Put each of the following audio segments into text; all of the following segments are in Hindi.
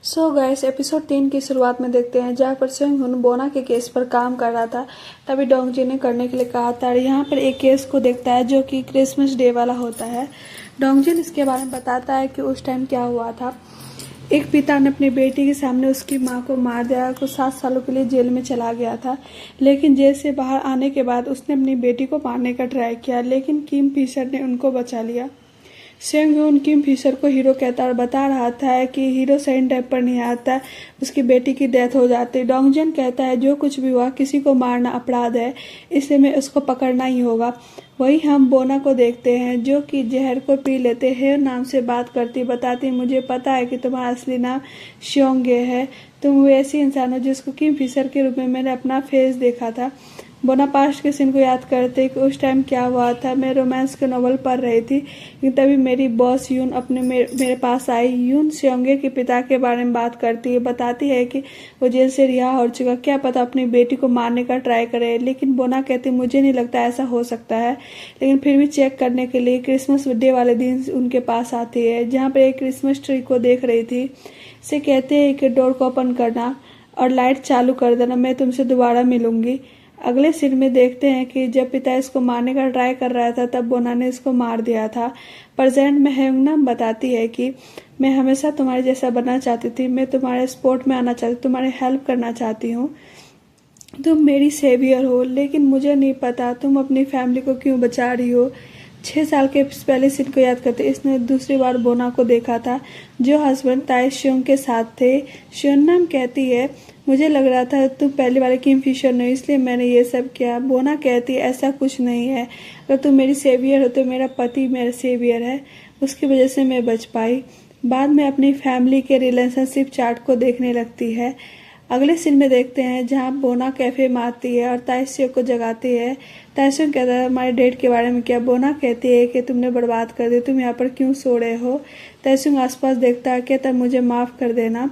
सो गाइस एपिसोड 3 की शुरुआत में देखते हैं जहाँ पर सेंगहुन बोना के केस पर काम कर रहा था। तभी डोंगजी ने करने के लिए कहा था और यहाँ पर एक केस को देखता है जो कि क्रिसमस डे वाला होता है। डोंगजिन इसके बारे में बताता है कि उस टाइम क्या हुआ था। एक पिता ने अपनी बेटी के सामने उसकी मां को मार दिया, को 7 सालों के लिए जेल में चला गया था। लेकिन जेल से बाहर आने के बाद उसने अपनी बेटी को मारने का ट्राई किया, लेकिन किम फिशर ने उनको बचा लिया। सेंगहुन किम फिशर को हीरो कहता और बता रहा था कि हीरो सही टाइम पर नहीं आता, उसकी बेटी की डेथ हो जाती। डोंगजन कहता है जो कुछ भी हुआ किसी को मारना अपराध है, इसलिए मैं उसको पकड़ना ही होगा। वही हम बोना को देखते हैं जो कि जहर को पी लेते हैं, नाम से बात करती बताती मुझे पता है कि तुम्हारा असली नाम श्योंगे है, तुम वैसी इंसान हो जिसको किम फिशर के रूप में मैंने अपना फेस देखा था। बोना पास्ट के सीन को याद करते कि उस टाइम क्या हुआ था। मैं रोमांस के नॉवल पढ़ रही थी कि तभी मेरी बॉस यून अपने मेरे पास आई। यून श्योंगे के पिता के बारे में बात करती है, बताती है कि वो जेल से रिहा हो चुका, क्या पता अपनी बेटी को मारने का ट्राई करे। लेकिन बोना कहती मुझे नहीं लगता ऐसा हो सकता है, लेकिन फिर भी चेक करने के लिए क्रिसमस डे वाले दिन उनके पास आती है जहाँ पर एक क्रिसमस ट्री को देख रही थी। से कहते हैं कि डोर को ओपन करना और लाइट चालू कर देना, मैं तुमसे दोबारा मिलूंगी। अगले सीन में देखते हैं कि जब पिता इसको मारने का ट्राई कर रहा था तब बोना ने इसको मार दिया था। प्रेजेंट में हेयोंगनाम बताती है कि मैं हमेशा तुम्हारे जैसा बनना चाहती थी, मैं तुम्हारे स्पोर्ट में आना चाहती, तुम्हारी हेल्प करना चाहती हूँ, तुम मेरी सेवियर हो, लेकिन मुझे नहीं पता तुम अपनी फैमिली को क्यों बचा रही हो। 6 साल के पहले सीन को याद करते इसने दूसरी बार बोना को देखा था जो हस्बैंड ताई श्योंग के साथ थे। श्योंगनाम कहती है मुझे लग रहा था तुम पहली बार किम फिशर नहीं, इसलिए मैंने ये सब किया। बोना कहती है ऐसा कुछ नहीं है, अगर तुम मेरी सेवियर हो तो मेरा पति मेरा सेवियर है, उसकी वजह से मैं बच पाई। बाद में अपनी फैमिली के रिलेशनशिप चार्ट को देखने लगती है। अगले सीन में देखते हैं जहाँ बोना कैफे में आती है और ताइस्यो को जगाती है। ताइस्यो कहता है हमारे डेट के बारे में क्या। बोना कहती है कि तुमने बर्बाद कर दी, तुम यहाँ पर क्यों सो रहे हो। ताइस्यो आसपास देखता है, कहता मुझे माफ़ कर देना,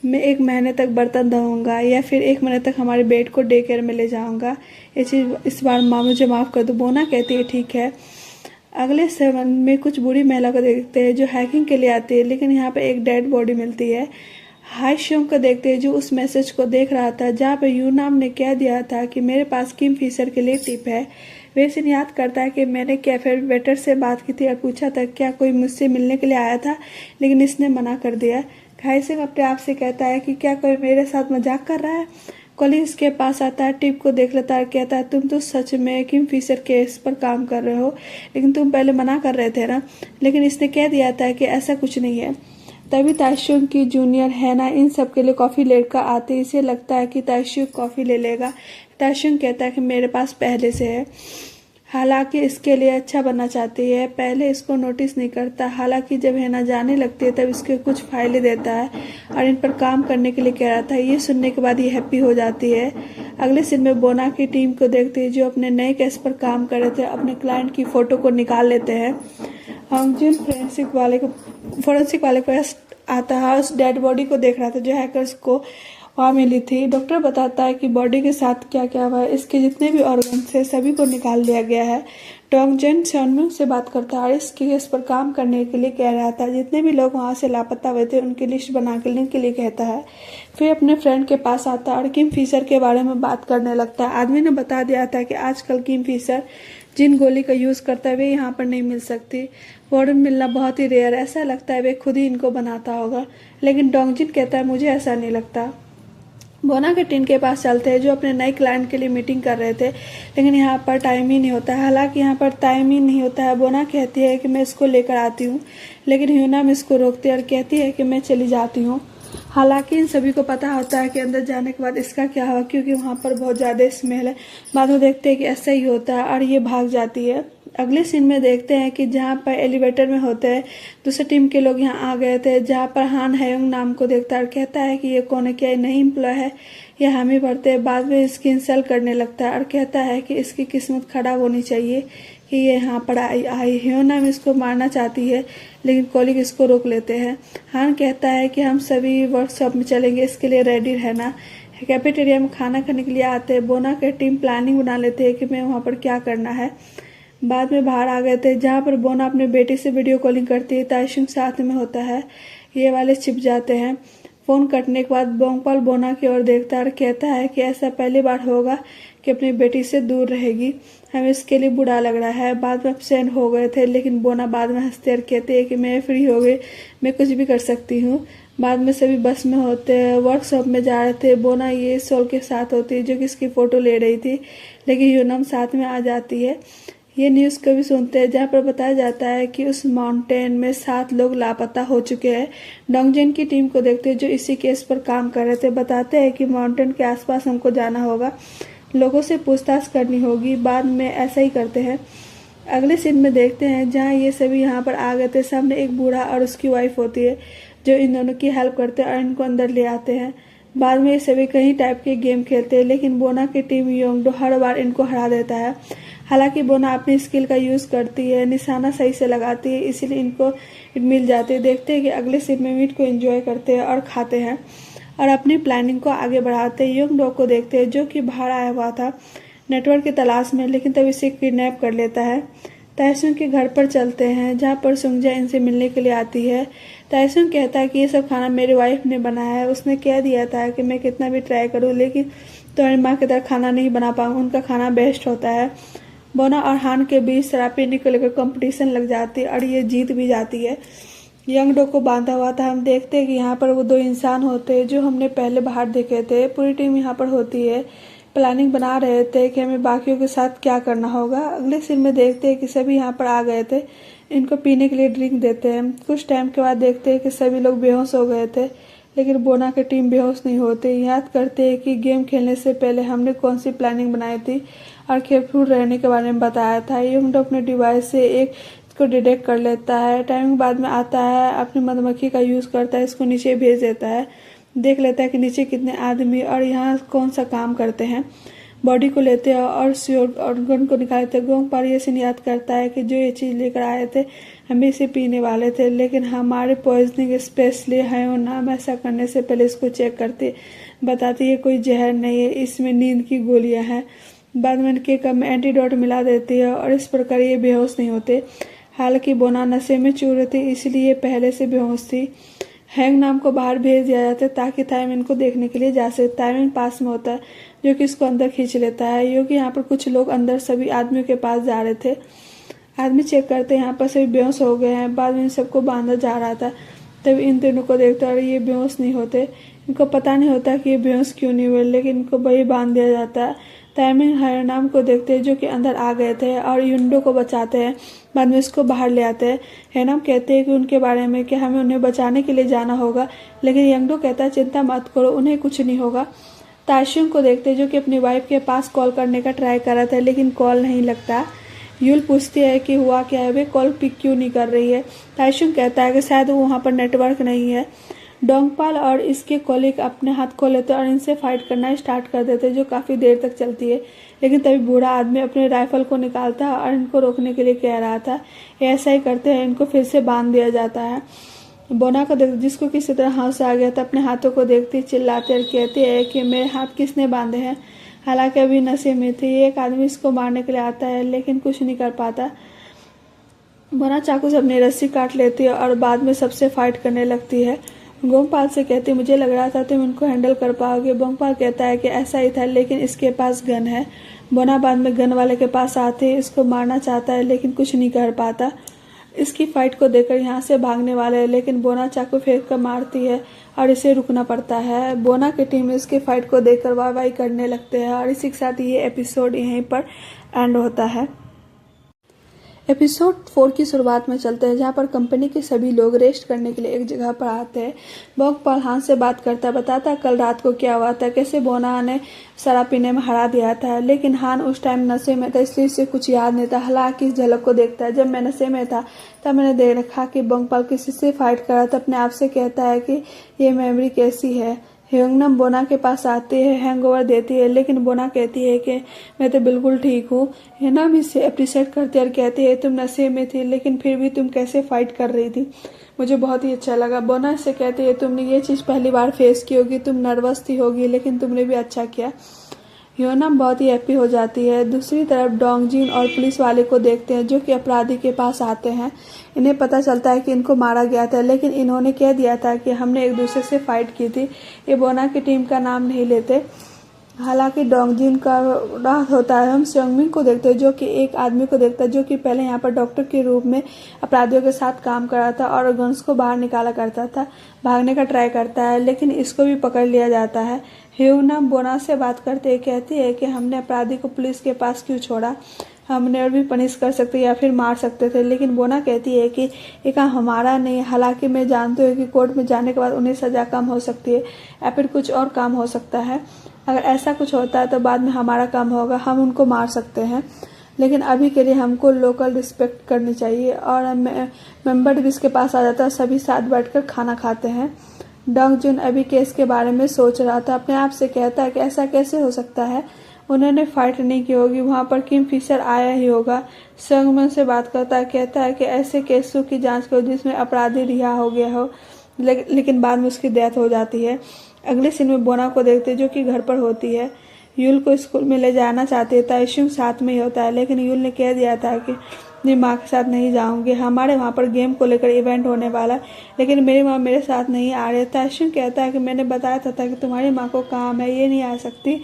मैं 1 महीने तक बर्तन धोऊंगा या फिर 1 महीने तक हमारे बेड को डे केयर में ले जाऊंगा, ये चीज़ इस बार माँ मुझे माफ़ कर दो। बोना कहती है ठीक है। अगले सेवन में कुछ बूढ़ी महिला को देखते हैं जो हैकिंग के लिए आती है, लेकिन यहाँ पे एक डेड बॉडी मिलती है। हाई श्योंग को देखते हैं जो उस मैसेज को देख रहा था जहाँ पे यूनाम ने कह दिया था कि मेरे पास किम फिशर के लिए टिप है। वैसे याद करता है कि मैंने कैफे वेटर से बात की थी और पूछा था क्या कोई मुझसे मिलने के लिए आया था, लेकिन इसने मना कर दिया। खाई सिंह अपने आप से कहता है कि क्या कोई मेरे साथ मजाक कर रहा है। कॉलिंग इसके पास आता है, टिप को देख लेता है, कहता है तुम तो सच में किम फिशर केस पर काम कर रहे हो, लेकिन तुम पहले मना कर रहे थे ना। लेकिन इसने कह दिया था कि ऐसा कुछ नहीं है। तभी ताइशुंग की जूनियर हैना इन सब के लिए कॉफ़ी लेकर आते, इसे लगता है कि ताइशुंग कॉफ़ी ले लेगा। ताइशुंग कहता है कि मेरे पास पहले से है, हालांकि इसके लिए अच्छा बनना चाहती है। पहले इसको नोटिस नहीं करता, हालांकि जब हैना जाने लगती है तब इसके कुछ फाइलें देता है और इन पर काम करने के लिए कह रहा था। ये सुनने के बाद ये हैप्पी हो जाती है। अगले सीन में बोना की टीम को देखती है जो अपने नए केस पर काम कर रहे थे, अपने क्लाइंट की फ़ोटो को निकाल लेते हैं। हांगजिन फोरेंसिक वाले के पास आता है, उस डेड बॉडी को देख रहा था जो हैकर्स को वहाँ मिली थी। डॉक्टर बताता है कि बॉडी के साथ क्या क्या हुआ है, इसके जितने भी ऑर्गन्स है सभी को निकाल लिया गया है। डोंगजिन श्योनम्यूंग से बात करता है, इस केस पर काम करने के लिए कह रहा था, जितने भी लोग वहाँ से लापता हुए थे उनकी लिस्ट बना के लेने के लिए कहता है। फिर अपने फ्रेंड के पास आता है और किम फिशर के बारे में बात करने लगता है। आदमी ने बता दिया था कि आजकल किम फिशर जिन गोली का यूज़ करता है वे यहाँ पर नहीं मिल सकती, वार्डन मिलना बहुत ही रेयर, ऐसा लगता है वे खुद ही इनको बनाता होगा। लेकिन डोंगजिन कहता है मुझे ऐसा नहीं लगता। बोना के टीम के पास चलते हैं जो अपने नए क्लाइंट के लिए मीटिंग कर रहे थे, लेकिन यहाँ पर टाइम ही नहीं होता है। हालांकि यहाँ पर टाइम ही नहीं होता है। बोना कहती है कि मैं इसको लेकर आती हूँ, लेकिन ह्यूनाम इसको रोकती है और कहती है कि मैं चली जाती हूँ। हालांकि इन सभी को पता होता है कि अंदर जाने के बाद इसका क्या हुआ, क्योंकि वहाँ पर बहुत ज़्यादा स्मेल है। बाद में देखते हैं कि ऐसा ही होता है और ये भाग जाती है। अगले सीन में देखते हैं कि जहाँ पर एलिवेटर में होते हैं दूसरी टीम के लोग यहाँ आ गए थे, जहाँ पर हान हेयोंग नाम को देखता है और कहता है कि ये कौन है, क्या नई एम्प्लॉय है, ये हम ही भरते हैं। बाद में इसकी इंसल्ट करने लगता है और कहता है कि इसकी किस्मत खराब होनी चाहिए कि ये यहाँ पर आई। ह्योनाम इसको मारना चाहती है, लेकिन कॉलिग इसको रोक लेते हैं। हान कहता है कि हम सभी वर्कशॉप में चलेंगे, इसके लिए रेडी रहना। कैफेटेरिया में खाना खाने के लिए आते हैं। बोना के टीम प्लानिंग बना लेते हैं कि मैं वहाँ पर क्या करना है। बाद में बाहर आ गए थे जहाँ पर बोना अपने बेटी से वीडियो कॉलिंग करती है। ताइशुंग साथ में होता है, ये वाले छिप जाते हैं। फोन कटने के बाद बोंगपाल बोना की ओर देखता है और कहता है कि ऐसा पहली बार होगा कि अपनी बेटी से दूर रहेगी, हमें इसके लिए बुरा लग रहा है। बाद में अपसेंट हो गए थे, लेकिन बोना बाद में हंसते और कहते हैं कि मैं फ्री हो गई, मैं कुछ भी कर सकती हूँ। बाद में सभी बस में होते हैं, वर्कशॉप में जा रहे थे। बोना ये सोल के साथ होती है जो कि इसकी फोटो ले रही थी, लेकिन यूनम साथ में आ जाती है। ये न्यूज़ कभी सुनते हैं जहाँ पर बताया जाता है कि उस माउंटेन में 7 लोग लापता हो चुके हैं। डोंगजिन की टीम को देखते हैं जो इसी केस पर काम कर रहे थे, बताते हैं कि माउंटेन के आसपास हमको जाना होगा, लोगों से पूछताछ करनी होगी। बाद में ऐसा ही करते हैं। अगले सीन में देखते हैं जहाँ ये सभी यहाँ पर आ गए थे। सामने एक बूढ़ा और उसकी वाइफ होती है जो इन दोनों की हेल्प करते हैं और इनको अंदर ले आते हैं। बाद में ये सभी कई टाइप के गेम खेलते हैं, लेकिन बोना की टीम योंगडो हर बार इनको हरा देता है। हालांकि बोना अपनी स्किल का यूज़ करती है, निशाना सही से लगाती है, इसीलिए इनको मिल जाती है। देखते हैं कि अगले सीन में मीट को एंजॉय करते हैं और खाते हैं और अपनी प्लानिंग को आगे बढ़ाते हैं। योंगडो को देखते हैं जो कि बाहर आया हुआ था नेटवर्क की तलाश में, लेकिन तब इसे किडनैप कर लेता है। ताइसुंग के घर पर चलते हैं जहाँ पर सुंगजा इनसे मिलने के लिए आती है। ताइसुंग कहता है कि ये सब खाना मेरी वाइफ ने बनाया है, उसने कह दिया था कि मैं कितना भी ट्राई करूँ लेकिन तुम्हारी माँ की तरह खाना नहीं बना पाऊँ, उनका खाना बेस्ट होता है। बोना और हान के बीच शराब पीने को लेकर कंपटीशन लग जाती है और ये जीत भी जाती है। योंगडो को बांधा हुआ था। हम देखते हैं कि यहाँ पर वो 2 इंसान होते हैं जो हमने पहले बाहर देखे थे। पूरी टीम यहाँ पर होती है, प्लानिंग बना रहे थे कि हमें बाकियों के साथ क्या करना होगा। अगले सीन में देखते हैं कि सभी यहाँ पर आ गए थे, इनको पीने के लिए ड्रिंक देते हैं। कुछ टाइम के बाद देखते हैं कि सभी लोग बेहोश हो गए थे, लेकिन बोना की टीम बेहोश नहीं होती। याद करते हैं कि गेम खेलने से पहले हमने कौन सी प्लानिंग बनाई थी और केयरफुल रहने के बारे में बताया था। योंगडो अपने डिवाइस से एक को डिटेक्ट कर लेता है। टाइमिंग बाद में आता है, अपनी मधुमक्खी का यूज़ करता है, इसको नीचे भेज देता है। देख लेता है कि नीचे कितने आदमी और यहाँ कौन सा काम करते हैं। बॉडी को लेते हैं और ऑर्गन को निकालते हैं। गोंगपाल ये सीन याद करता है कि जो ये चीज़ लेकर आए थे हम इसे पीने वाले थे, लेकिन हमारे पॉइजनिंग स्पेशली है नाम ऐसा करने से पहले इसको चेक करते, बताती है कोई जहर नहीं है, इसमें नींद की गोलियां हैं। बाद में इनके कप में एंटीडोट मिला देती है और इस प्रकार ये बेहोश नहीं होते। हालांकि बोना नशे में चूर थी, इसलिए पहले से बेहोश थी। हैंग नाम को बाहर भेज दिया जाता है ताकि ताइमिन को देखने के लिए जा सके। ताइमिन पास में होता है जो कि इसको अंदर खींच लेता है। क्योंकि यहाँ पर कुछ लोग अंदर सभी आदमियों के पास जा रहे थे। आदमी चेक करते हैं यहाँ पर सभी बेहोश हो गए हैं। बाद में इन सबको बांधा जा रहा था, तभी इन तीनों को देखते और ये बेहोश नहीं होते। इनको पता नहीं होता कि ये बेहोश क्यों नहीं हुए, लेकिन इनको वही बांध दिया जाता है। ताइमिन हरनाम को देखते हैं जो कि अंदर आ गए थे और युंडो को बचाते हैं। बाद में इसको बाहर ले आते हैं। हैनाम कहते हैं कि उनके बारे में कि हमें उन्हें बचाने के लिए जाना होगा, लेकिन यंगडो कहता है चिंता मत करो, उन्हें कुछ नहीं होगा। ताइशुंग को देखते हैं जो कि अपनी वाइफ के पास कॉल करने का ट्राई कर रहा था, लेकिन कॉल नहीं लगता। यूल पूछती है कि हुआ क्या है, वे कॉल पिक क्यों नहीं कर रही है। ताइशुंग कहता है कि शायद वहाँ पर नेटवर्क नहीं है। डोंगपाल और इसके कॉलिग अपने हाथ खोल लेते और इनसे फाइट करना स्टार्ट कर देते, जो काफ़ी देर तक चलती है। लेकिन तभी बूढ़ा आदमी अपने राइफल को निकालता है और इनको रोकने के लिए कह रहा था। ऐसा ही करते हैं, इनको फिर से बांध दिया जाता है। बोना को देख जिसको किसी तरह हंस आ गया था, अपने हाथों को देखते चिल्लाते और कहते हैं कि मेरे हाथ किसने बांधे हैं। हालांकि अभी नशे में थी। एक आदमी इसको मारने के लिए आता है, लेकिन कुछ नहीं कर पाता। बोना चाकू से अपनी रस्सी काट लेती है और बाद में सबसे फाइट करने लगती है। गोंगपाल से कहती मुझे लग रहा था तुम इनको हैंडल कर पाओगे। गोंगपाल कहता है कि ऐसा ही था, लेकिन इसके पास गन है। बोना बाद में गन वाले के पास आते इसको मारना चाहता है, लेकिन कुछ नहीं कर पाता। इसकी फाइट को देखकर यहाँ से भागने वाले हैं, लेकिन बोना चाकू फेंक कर मारती है और इसे रुकना पड़ता है। बोना की टीम इसके फाइट को देखकर वाह करने लगते हैं और इसी के साथ ये एपिसोड यहीं पर एंड होता है। एपिसोड 4 की शुरुआत में चलते हैं, जहाँ पर कंपनी के सभी लोग रेस्ट करने के लिए एक जगह पर आते हैं। गोंगपाल हान से बात करता है, बताता कल रात को क्या हुआ था, कैसे बोना ने शराब पीने में हरा दिया था। लेकिन हान उस टाइम नशे में था, इसलिए इसे कुछ याद नहीं था। हालांकि इस झलक को देखता है, जब मैं नशे में था तब मैंने देख रखा कि गोंगपाल किसी से फाइट कर रहा था। अपने आप से कहता है कि ये मेमोरी कैसी है। ह्योंगनम बोना के पास आती है, हैंगओवर देती है, लेकिन बोना कहती है कि मैं तो बिल्कुल ठीक हूँ। ह्योंगनम इसे अप्रिशिएट करती है और कहती है तुम नशे में थी, लेकिन फिर भी तुम कैसे फाइट कर रही थी, मुझे बहुत ही अच्छा लगा। बोना से कहती है तुमने ये चीज़ पहली बार फेस की होगी, तुम नर्वस थी होगी, लेकिन तुमने भी अच्छा किया। ह्योनम बहुत ही हैप्पी हो जाती है। दूसरी तरफ डोंगजिन और पुलिस वाले को देखते हैं जो कि अपराधी के पास आते हैं। इन्हें पता चलता है कि इनको मारा गया था, लेकिन इन्होंने कह दिया था कि हमने एक दूसरे से फाइट की थी। ये बोना की टीम का नाम नहीं लेते। हालांकि डोंगजिन का रात होता है। हम सेयोंगमिन को देखते हैं जो कि एक आदमी को देखता है जो कि पहले यहाँ पर डॉक्टर के रूप में अपराधियों के साथ काम कर रहा था और गन्स को बाहर निकाला करता था। भागने का ट्राई करता है, लेकिन इसको भी पकड़ लिया जाता है। ह्योनम बोना से बात करते कहती है कि हमने अपराधी को पुलिस के पास क्यों छोड़ा, हमने और भी पनिश कर सकते या फिर मार सकते थे। लेकिन बोना कहती है कि ये काम हमारा नहीं है। हालांकि मैं जानती हूँ कि कोर्ट में जाने के बाद उन्हें सजा कम हो सकती है या फिर कुछ और काम हो सकता है। अगर ऐसा कुछ होता है तो बाद में हमारा काम होगा, हम उनको मार सकते हैं, लेकिन अभी के लिए हमको लोकल रिस्पेक्ट करनी चाहिए। और मेंबर भी इसके पास आ जाता है, सभी साथ बैठकर खाना खाते हैं। डोंगजुन अभी केस के बारे में सोच रहा था। अपने आप से कहता है कि ऐसा कैसे हो सकता है, उन्होंने फाइट नहीं की होगी, वहां पर किम फिशर आया ही होगा। सेयोंगमिन से बात करता है, कहता है कि ऐसे केसों की जांच करो जिसमें अपराधी रिहा हो गया हो, लेकिन बाद में उसकी डेथ हो जाती है। अगले सीन में बोना को देखते जो कि घर पर होती है। यूल को स्कूल में ले जाना चाहती है। ताइशुंग साथ में ही होता है, लेकिन यूल ने कह दिया था कि मेरी माँ के साथ नहीं जाऊंगी, हमारे वहाँ पर गेम को लेकर इवेंट होने वाला, लेकिन मेरी माँ मेरे साथ नहीं आ रही। ताइशुंग कहता है कि मैंने बताया था कि तुम्हारी माँ को काम है, ये नहीं आ सकती,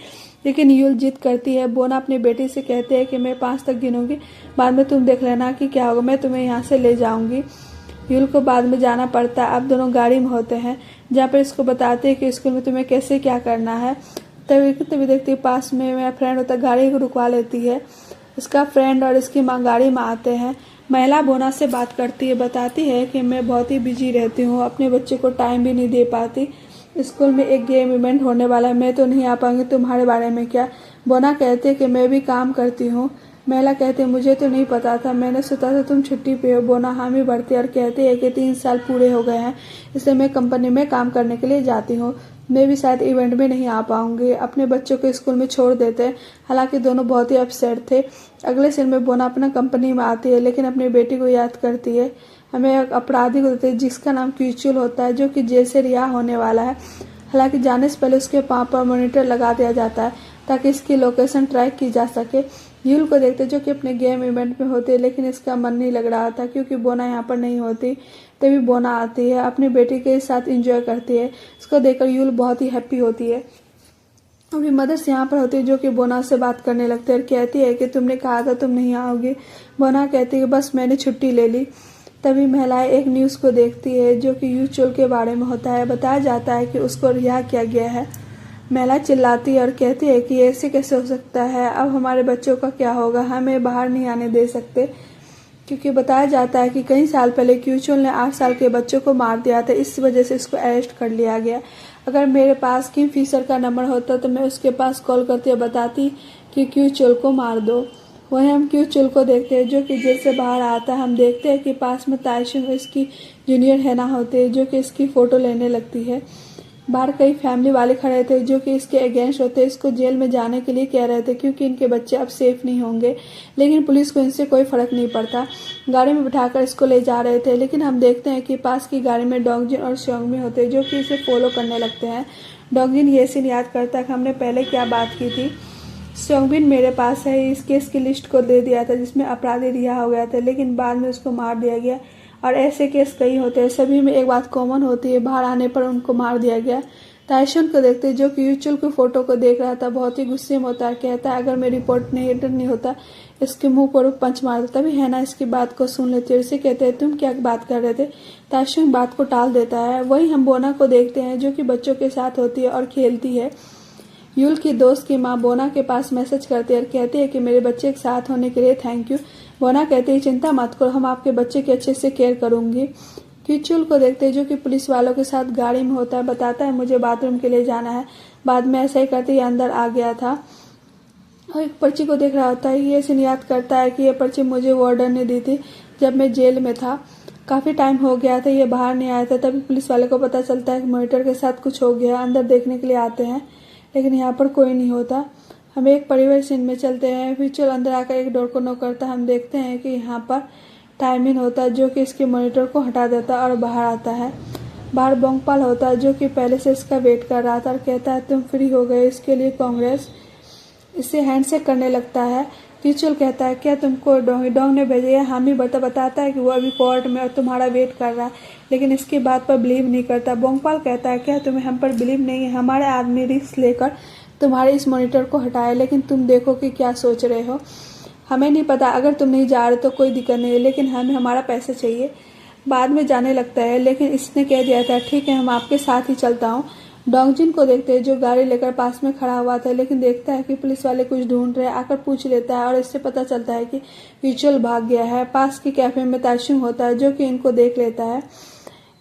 लेकिन यूल जिद करती है। बोना अपनी बेटी से कहते हैं कि मैं 5 तक गिनूंगी, बाद में तुम देख लेना कि क्या होगा, मैं तुम्हें यहाँ से ले जाऊंगी। यूल को बाद में जाना पड़ता है। अब दोनों गाड़ी में होते हैं जहाँ पर इसको बताते हैं कि स्कूल में तुम्हें कैसे क्या करना है। तभी देखती पास में मेरा फ्रेंड होता है, गाड़ी को रुकवा लेती है। इसका फ्रेंड और इसकी माँ गाड़ी में आते हैं। महिला बोना से बात करती है, बताती है कि मैं बहुत ही बिजी रहती हूँ, अपने बच्चे को टाइम भी नहीं दे पाती, स्कूल में एक गेम इवेंट होने वाला है, मैं तो नहीं आ पाऊंगी, तुम्हारे बारे में क्या। बोना कहती है कि मैं भी काम करती हूँ। महिला कहती है मुझे तो नहीं पता था, मैंने सोचा था तुम छुट्टी पे हो। बोना हामी भरती है और कहती है कि 3 साल पूरे हो गए हैं, इसलिए मैं कंपनी में काम करने के लिए जाती हूँ, मैं भी शायद इवेंट में नहीं आ पाऊंगी। अपने बच्चों को स्कूल में छोड़ देते हैं। हालांकि दोनों बहुत ही अपसेट थे। अगले सीन में बोना अपना कंपनी में आती है, लेकिन अपनी बेटी को याद करती है। हमें एक अपराधी को देते हैं जिसका नाम क्यूचुल होता है, जो कि जेल से रिहा होने वाला है। हालांकि जाने से पहले उसके पाँव पर मॉनिटर लगा दिया जाता है ताकि इसकी लोकेशन ट्रैक की जा सके। यूल को देखते जो कि अपने गेम इवेंट में होते, लेकिन इसका मन नहीं लग रहा था क्योंकि बोना यहाँ पर नहीं होती। तभी बोना आती है, अपनी बेटी के साथ एंजॉय करती है। इसको देखकर यूल बहुत ही हैप्पी होती है। अपनी मदर से यहाँ पर होती है जो कि बोना से बात करने लगती है और कहती है कि तुमने कहा था तुम नहीं आओगे। बोना कहती है कि बस मैंने छुट्टी ले ली। तभी महिलाएं एक न्यूज़ को देखती है जो कि यूचुल के बारे में होता है। बताया जाता है कि उसको रिहा किया गया है। महिला चिल्लाती है और कहती है कि ऐसे कैसे हो सकता है, अब हमारे बच्चों का क्या होगा, हमें बाहर नहीं आने दे सकते। क्योंकि बताया जाता है कि कई साल पहले क्यूचुल ने 8 साल के बच्चों को मार दिया था, इस वजह से इसको अरेस्ट कर लिया गया। अगर मेरे पास किम फिशर का नंबर होता तो मैं उसके पास कॉल करती और बताती कि क्यूचुल को मार दो। वहीं हम क्यूचुल को देखते हैं जो कि जेल से बाहर आता है। हम देखते हैं कि पास में ताइशुंग इसकी जूनियर हैना होते हैं जो कि इसकी फोटो लेने लगती है। बाहर कई फैमिली वाले खड़े थे जो कि इसके अगेंस्ट होते, इसको जेल में जाने के लिए कह रहे थे क्योंकि इनके बच्चे अब सेफ नहीं होंगे, लेकिन पुलिस को इनसे कोई फर्क नहीं पड़ता। गाड़ी में बिठाकर इसको ले जा रहे थे, लेकिन हम देखते हैं कि पास की गाड़ी में डोंगजिन और सेयोंगमिन होते हैं जो कि इसे फॉलो करने लगते हैं। डोंगजिन ये सीन याद करता है कि हमने पहले क्या बात की थी। सेयोंगमिन मेरे पास है, इस केस की लिस्ट को दे दिया था जिसमें अपराधी रिहा हो गया था, लेकिन बाद में उसको मार दिया गया। और ऐसे केस कई होते हैं, सभी में एक बात कॉमन होती है, बाहर आने पर उनको मार दिया गया। ताइशुन को देखते जो कि यूचुल की फोटो को देख रहा था बहुत ही गुस्से में होता है। कहता है अगर मेरी रिपोर्ट नहीं होता इसके मुंह पर पंच मार देता। तभी हैना इसकी बात को सुन लेती है, उसे कहते हैं तुम क्या बात कर रहे थे। ताइशुन बात को टाल देता है। वही हम बोना को देखते हैं जो कि बच्चों के साथ होती है और खेलती है। यूल की दोस्त की माँ बोना के पास मैसेज करती है और कहती है कि मेरे बच्चे के साथ होने के लिए थैंक यू। बोना कहती है चिंता मत करो, हम आपके बच्चे की अच्छे से केयर करूंगी। क्यूचुल को देखते हैं जो कि पुलिस वालों के साथ गाड़ी में होता है, बताता है मुझे बाथरूम के लिए जाना है। बाद में ऐसा ही करते ही अंदर आ गया था और एक पर्ची को देख रहा होता है। ये सीन याद करता है कि ये पर्ची मुझे वार्डन ने दी थी जब मैं जेल में था, काफी टाइम हो गया था, ये बाहर नहीं आया था। तभी पुलिस वाले को पता चलता है कि मॉनिटर के साथ कुछ हो गया। अंदर देखने के लिए आते हैं, लेकिन यहाँ पर कोई नहीं होता। हम एक परिवार सीन में चलते हैं। क्यूचुल अंदर आकर एक डोर को नॉक करता है। हम देखते हैं कि यहाँ पर टाइमिन होता है जो कि इसके मॉनिटर को हटा देता है और बाहर आता है। बाहर बोंगपाल होता है जो कि पहले से इसका वेट कर रहा था और कहता है तुम फ्री हो गए, इसके लिए कांग्रेस। इसे हैंडशेक करने लगता है। क्यूचुअल कहता है क्या तुमको डोंग ने भेजा है? हामी बताता है कि वो अभी कोर्ट में और तुम्हारा वेट कर रहा है, लेकिन इसकी बात पर बिलीव नहीं करता। बोंगपाल कहता है क्या तुम्हें हम पर बिलीव नहीं है? हमारे आदमी रिस्क लेकर तुम्हारे इस मॉनिटर को हटाए, लेकिन तुम देखो कि क्या सोच रहे हो। हमें नहीं पता, अगर तुम नहीं जा रहे तो कोई दिक्कत नहीं है, लेकिन हमें हमारा पैसे चाहिए। बाद में जाने लगता है, लेकिन इसने कह दिया था ठीक है हम आपके साथ ही चलता हूँ। डोंगजिन को देखते हैं जो गाड़ी लेकर पास में खड़ा हुआ था, लेकिन देखता है कि पुलिस वाले कुछ ढूंढ रहे हैं। आकर पूछ लेता है और इससे पता चलता है कि क्यूचुअल भाग गया है। पास के कैफे में ताइशुंग होता है जो कि इनको देख लेता है।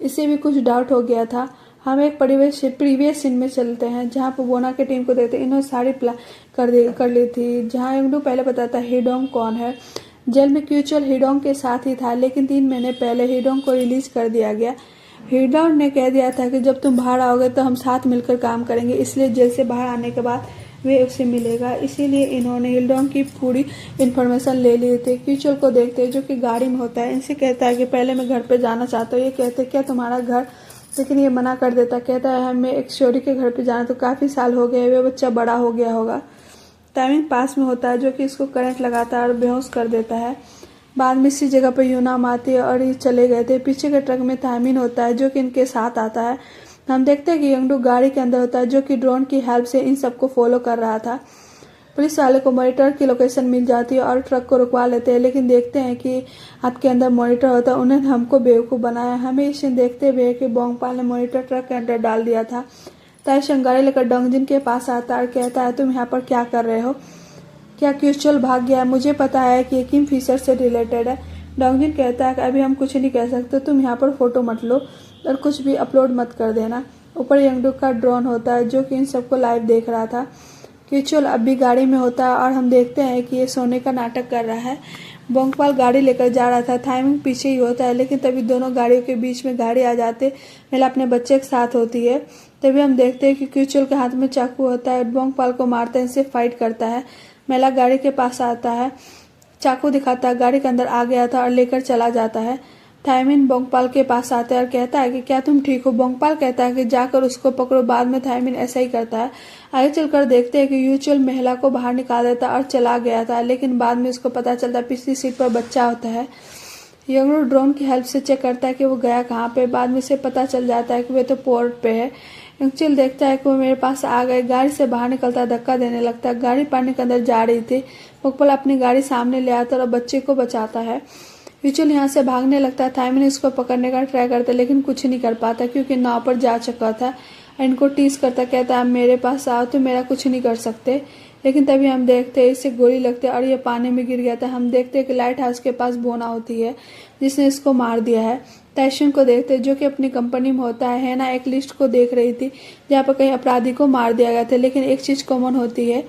इसे भी कुछ डाउट हो गया था। हम एक प्रीवियस सीन में चलते हैं जहाँ पर बोना की टीम को देखते हैं। इन्होंने सारी प्लान कर ली थी, जहाँ इंगडू पहले बताता है हीडोंग कौन है। जेल में क्यूचुअल हीडोंग के साथ ही था, लेकिन 3 महीने पहले हीडोंग को रिलीज कर दिया गया। हीडोंग ने कह दिया था कि जब तुम बाहर आओगे तो हम साथ मिलकर काम करेंगे, इसलिए जेल से बाहर आने के बाद वे उससे मिलेगा। इसीलिए इन्होंने हीडोंग की पूरी इन्फॉर्मेशन ले ली थी। क्यूचुअल को देखते हैं जो कि गाड़ी में होता है। इनसे कहता है कि पहले मैं घर पे जाना चाहता हूँ। ये कहते हैं क्या तुम्हारा घर? लेकिन ये मना कर देता, कहता है हमें एक शोरी के घर पे जाना, तो काफी साल हो गए, वे बच्चा बड़ा हो गया होगा। टाइमिंग पास में होता है जो कि इसको करंट लगाता है और बेहोश कर देता है। बाद में इसी जगह पर यूनाम आती है और ये चले गए थे। पीछे के ट्रक में तामिन होता है जो कि इनके साथ आता है। हम देखते हैं कि यंगडू गाड़ी के अंदर होता है जो कि ड्रोन की हेल्प से इन सबको फॉलो कर रहा था। पुलिस वाले को मॉनिटर की लोकेशन मिल जाती है और ट्रक को रुकवा लेते हैं, लेकिन देखते हैं कि आपके अंदर मॉनिटर होता है। उन्होंने हमको बेवकूफ़ बनाया। हमें इसे देखते हुए कि बोंगपाल ने मॉनिटर ट्रक के अंदर डाल दिया था। ताइशुंग गाड़ी लेकर डोंगजिन के पास आता है और कहता है तुम यहाँ पर क्या कर रहे हो? क्या क्यूचुअल भाग गया है? मुझे पता है कि किम फिशर से रिलेटेड है। डोंगजिन कहता है कि अभी हम कुछ नहीं कह सकते, तुम यहाँ पर फोटो मत लो और कुछ भी अपलोड मत कर देना। ऊपर यंगडू का ड्रोन होता है जो कि इन सबको लाइव देख रहा था। क्यूचुअल अब भी गाड़ी में होता है और हम देखते हैं कि ये सोने का नाटक कर रहा है। बोंगपाल गाड़ी लेकर जा रहा था। थाइमिंग पीछे ही होता है, लेकिन तभी दोनों गाड़ियों के बीच में गाड़ी आ जाते। महिला अपने बच्चे के साथ होती है। तभी हम देखते हैं कि क्यूचुअल के हाथ में चाकू होता है। बोंगपाल को मारता है, इनसे फाइट करता है। महिला गाड़ी के पास आता है, चाकू दिखाता है, गाड़ी के अंदर आ गया था और लेकर चला जाता है। थाइमिन बोंगपाल के पास आता है और कहता है कि क्या तुम ठीक हो? बोंगपाल कहता है कि जाकर उसको पकड़ो। बाद में थाइमिन ऐसा ही करता है। आगे चलकर देखते हैं कि यूचुअल महिला को बाहर निकाल देता और चला गया था, लेकिन बाद में उसको पता चलता है पिछली सीट पर बच्चा होता है। यंगडू ड्रोन की हेल्प से चेक करता है कि वो गया कहाँ पे। बाद में से पता चल जाता है कि वे तो पोर्ट पे है। यंगचिल देखता है कि वो मेरे पास आ गए। गाड़ी से बाहर निकलता है, धक्का देने लगता है। गाड़ी पानी के अंदर जा रही थी। बोंगपाल अपनी गाड़ी सामने ले आता है और बच्चे को बचाता है। यूचुअल यहाँ से भागने लगता है। थाइमिन इसको पकड़ने का ट्राई करता है, लेकिन कुछ नहीं कर पाता क्योंकि नाव पर जा चुका था। इनको टीज करता, कहता है मेरे पास आओ, तो मेरा कुछ नहीं कर सकते। लेकिन तभी हम देखते हैं इसे गोली लगती है और ये पानी में गिर गया था। हम देखते हैं कि लाइट हाउस के पास बोना होती है जिसने इसको मार दिया है। ताइशुंग को देखते हैं जो कि अपनी कंपनी में होता है ना, एक लिस्ट को देख रही थी जहाँ पर कई अपराधी को मार दिया गया था, लेकिन एक चीज कॉमन होती है,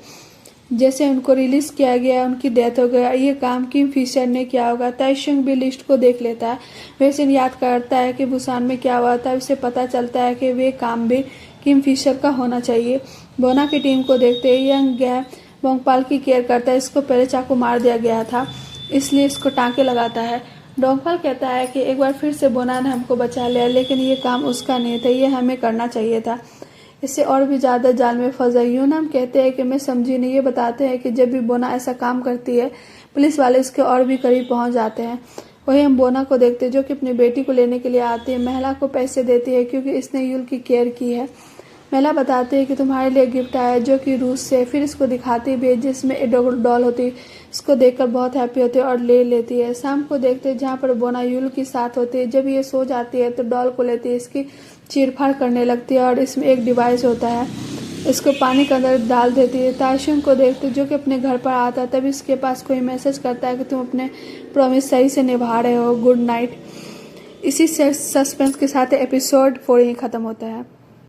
जैसे उनको रिलीज किया गया उनकी डेथ हो गया। ये काम किम फिशर ने किया होगा। ताइशुंग भी लिस्ट को देख लेता है, वैसे याद करता है कि बुसान में क्या हुआ था। उसे पता चलता है कि वे काम भी किम फिशर का होना चाहिए। बोना की टीम को देखते ही यंग गैप बोंगपाल की केयर करता है। इसको पहले चाकू मार दिया गया था, इसलिए इसको टाँके लगाता है। डोंगपाल कहता है कि एक बार फिर से बोना ने हमको बचा लिया, लेकिन ये काम उसका नहीं था, ये हमें करना चाहिए था। इससे और भी ज्यादा जाल में फंस गई। यूनाम कहते हैं कि मैं समझी नहीं। ये बताते हैं कि जब भी बोना ऐसा काम करती है पुलिस वाले इसके और भी करीब पहुंच जाते हैं। वही हम बोना को देखते हैं जो कि अपनी बेटी को लेने के लिए आती है। महिला को पैसे देती है क्योंकि इसने यूल की केयर की है। महिला बताती है कि तुम्हारे लिए गिफ्ट आया है जो कि रूस से। फिर इसको दिखाती भी है जिसमें एक डॉल होती है। इसको देखकर बहुत हैप्पी होती है और ले लेती है। शाम को देखते हैं जहाँ पर बोना यूल के साथ होती है। जब ये सो जाती है तो डॉल को लेती है, इसकी चीरफाड़ करने लगती है और इसमें एक डिवाइस होता है, इसको पानी के अंदर डाल देती है। ताइशुंग को देखते जो कि अपने घर पर आता है, तभी इसके पास कोई मैसेज करता है कि तुम अपने प्रॉमिस सही से निभा रहे हो, गुड नाइट। इसी सस्पेंस के साथ एपिसोड 4 ही खत्म होता है।